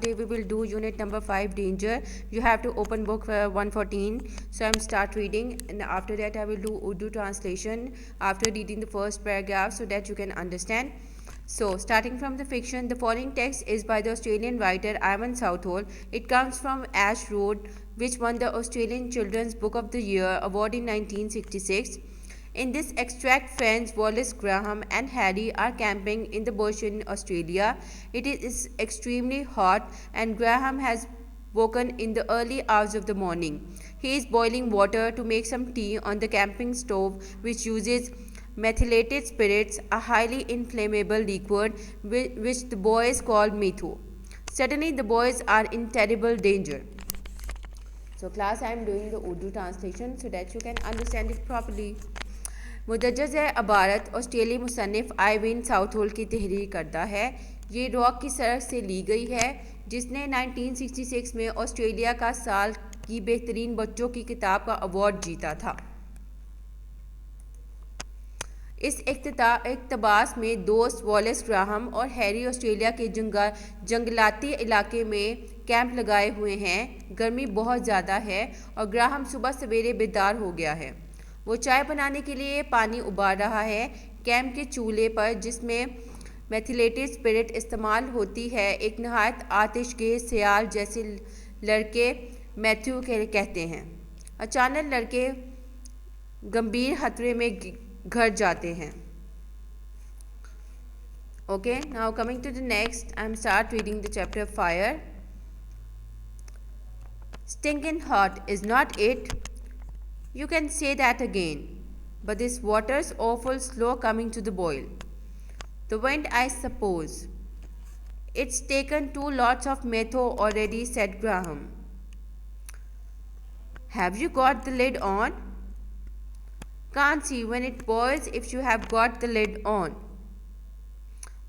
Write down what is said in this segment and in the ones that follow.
Today we will do unit number 5, danger. You have to open book 114. So I'm start reading, and after that I will do Urdu translation after reading the first paragraph so that you can understand. So starting from the fiction, the following text is by the Australian writer Ivan Southall. It comes from Ash Road, which won the Australian Children's Book of the Year award in 1966. In this extract, friends Wallace, Graham, and Harry are camping in the bush in Australia. It is extremely hot, and Graham has woken in the early hours of the morning. He is boiling water to make some tea on the camping stove, which uses methylated spirits, a highly inflammable liquid which the boys call methu. Suddenly, the boys are in terrible danger. So, class, I am doing the Urdu translation so that you can understand it properly. मुदज्जज अबारत ऑस्ट्रेलियाई मुसन्निफ़ आइविन साउथहोल की तहरीर करता है। ये rock की सड़क से ली गई है, जिसने 1966 में ऑस्ट्रेलिया का साल की बेहतरीन बच्चों की किताब का अवार्ड जीता था। इस इक़्तिबास में दोस्त वॉलेस, ग्राहम और हैरी ऑस्ट्रेलिया के जंगलाती इलाके में कैंप लगाए हुए हैं। गर्मी बहुत ज़्यादा है और ग्राहम सुबह सवेरे बेदार हो गया है। वो चाय बनाने के लिए पानी उबाल रहा है। कैंप के चूल्हे पर, जिसमें मेथिलेटेड स्पिरिट इस्तेमाल होती है, एक नहायत आतिशगेज़ सियाल जैसे लड़के मैथ्यू कहते हैं। अचानक लड़के गंभीर खतरे में घर जाते हैं। Okay, now coming to the next, I am start reading the chapter fire. Stinking hot, is not it? You can say that again, but this water's awful slow coming to the boil. The wind, I suppose. It's taken 2 lots of metho already, said Graham. Have you got the lid on? Can't see when it boils if you have got the lid on.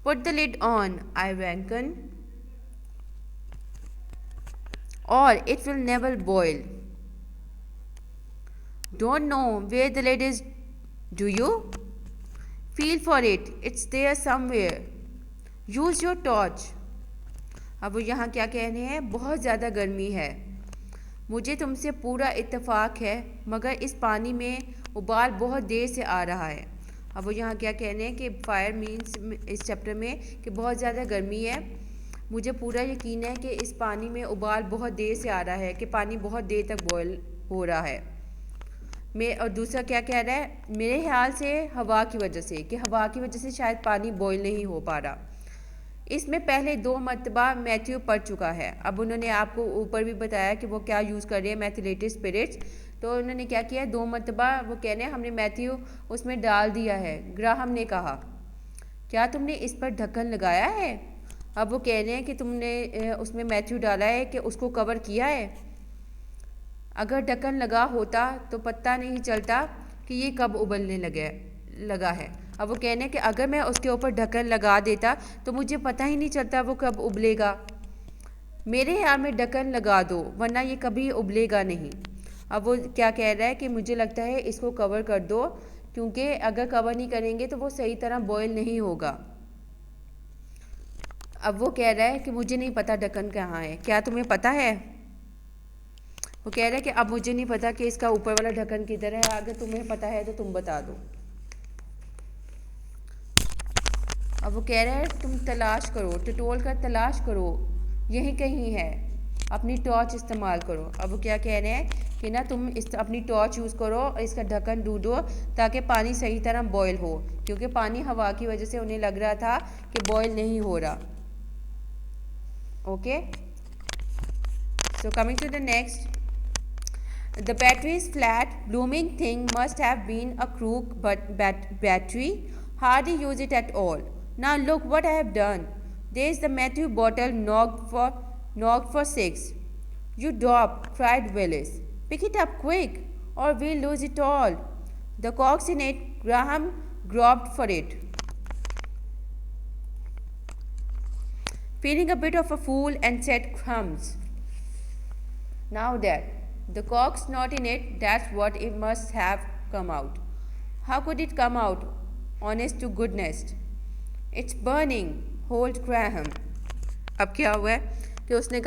Put the lid on, I reckon, or it will never boil. Don't know where the lid is, do you? Feel for it, it's there somewhere. Use your torch. अब वो यहाँ क्या कह रहे हैं? बहुत ज़्यादा गर्मी है, मुझे तुमसे पूरा इत्तेफाक है, मगर इस पानी में उबाल बहुत देर से आ रहा है। अब वो यहाँ क्या कह रहे हैं कि फायर मीन्स इस चैप्टर में कि बहुत ज़्यादा गर्मी है, मुझे पूरा यकीन है कि इस पानी में उबाल बहुत देर से आ रहा है, कि पानी बहुत देर तक बॉयल हो रहा है। और दूसरा क्या कह रहा है? मेरे ख्याल से हवा की वजह से, कि हवा की वजह से शायद पानी बॉयल नहीं हो पा रहा। इसमें पहले 2 मरतबा मैथ्यू पड़ चुका है। अब उन्होंने आपको ऊपर भी बताया कि वो क्या यूज़ कर रहे हैं, मैथिलेटेड स्पिरिट्स। तो उन्होंने क्या किया, 2 मरतबा वो कह रहे हैं हमने मैथ्यू उसमें डाल दिया है। ग्राहम ने कहा, क्या तुमने इस पर ढक्कन लगाया है? अब वो कह रहे हैं कि तुमने उसमें मैथ्यू डाला है, कि उसको कवर किया है। अगर ढक्कन लगा होता तो पता नहीं चलता कि ये कब उबलने लगा है। अब वो कहने कि अगर मैं उसके ऊपर ढक्कन लगा देता तो मुझे पता ही नहीं चलता वो कब उबलेगा। मेरे ख्याल में ढक्कन लगा दो, वरना ये कभी उबलेगा नहीं। अब वो क्या कह रहा है कि मुझे लगता है इसको कवर कर दो, क्योंकि अगर कवर नहीं करेंगे तो वो सही तरह बॉयल नहीं होगा। अब वो कह रहा है कि मुझे नहीं पता ढक्कन कहाँ है, क्या तुम्हें पता है? वो कह रहा है कि अब मुझे नहीं पता कि इसका ऊपर वाला ढक्कन किधर है, अगर तुम्हें पता है तो तुम बता दो। अब वो कह रहा है तुम तलाश करो, टटोल कर तलाश करो, यहीं कहीं है, अपनी टॉर्च इस्तेमाल करो। अब वो क्या कह रहे हैं कि ना तुम अपनी टॉर्च यूज़ करो और इसका ढक्कन ढूंढो ताकि पानी सही तरह बॉयल हो, क्योंकि पानी हवा की वजह से उन्हें लग रहा था कि बॉयल नहीं हो रहा। Okay, so coming to the next, the battery's flat, blooming thing must have been a crook battery. Hardly use it at all. Now look what I have done. There's the Matthew bottle knocked for 6. You dop, cried Willis. Pick it up quick, or we'll lose it all. The cork's in it. Graham groped for it, feeling a bit of a fool, and said, "Crumbs. Now that the cork's not in it, that's what it must have come out." How could it come out? Honest to goodness. It's burning, hold Graham. अब क्या हुआ है कि उसने